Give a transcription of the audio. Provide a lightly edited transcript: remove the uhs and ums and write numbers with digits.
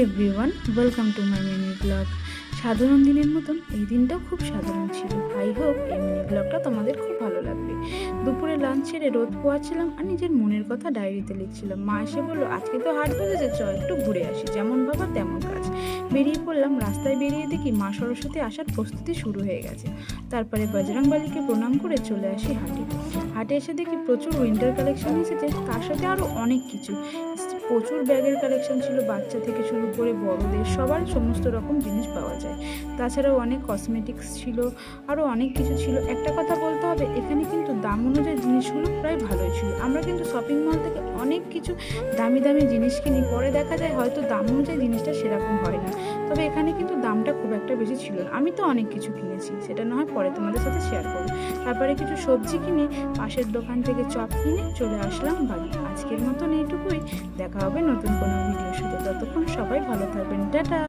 Everyone, welcome to my mini blog. সাধারণ দিনের মতন এই দিনটাও খুব সাধারণ ছিল। আই হোপ এই মিনি ব্লগটা তোমাদের খুব ভালো লাগবে। দুপুরে লাঞ্চ ছেড়ে রোদ পোয়াচ্ছিলাম আর নিজের মনের কথা ডায়েরিতে লিখছিলাম। মা এসে বললো, আজকে তো হাট বেঁধেছে, চ একটু ঘুরে আসি। যেমন ভাবা তেমন কাজ। বেরিয়ে পড়লাম। রাস্তায় বেরিয়ে দেখি মা সরস্বতী আসার প্রস্তুতি শুরু হয়ে গেছে। তারপরে বজরংবলীকে প্রণাম করে চলে আসি হাটে। হাটে এসে দেখি প্রচুর উইন্টার কালেকশন এসেছে, তার সাথে আরও অনেক কিছু। প্রচুর ব্যাগের কালেকশন ছিল, বাচ্চা থেকে শুরু করে বড়দের সবার সমস্ত রকম জিনিস পাওয়া যায়। তাছাড়াও অনেক কসমেটিক্স ছিল, আরও অনেক কিছু ছিল। একটা কথা বলতে হবে, এখানে কিন্তু দাম অনুযায়ী জিনিসগুলো প্রায় ভালোই ছিল। আমরা কিন্তু শপিং মল থেকে অনেক কিছু দামি দামি জিনিস কিনি, পরে দেখা যায় হয়তো দাম অনুযায়ী জিনিসটা সেরকম হয় না। তবে এখানে কিন্তু দামটা খুব একটা বেশি ছিল না। আমি তো অনেক কিছু কিনেছি, সেটা না হয় পরে তোমাদের সাথে শেয়ার করবো। তারপরে কিছু সবজি কিনে পাশের দোকান থেকে চপ কিনে চলে আসলাম বাড়ি। আজকের মতন এইটুকুই। দেখা হবে নতুন কোনো ভিডিওর সাথে। ততক্ষণ সবাই ভালো থাকবেন। টাটা।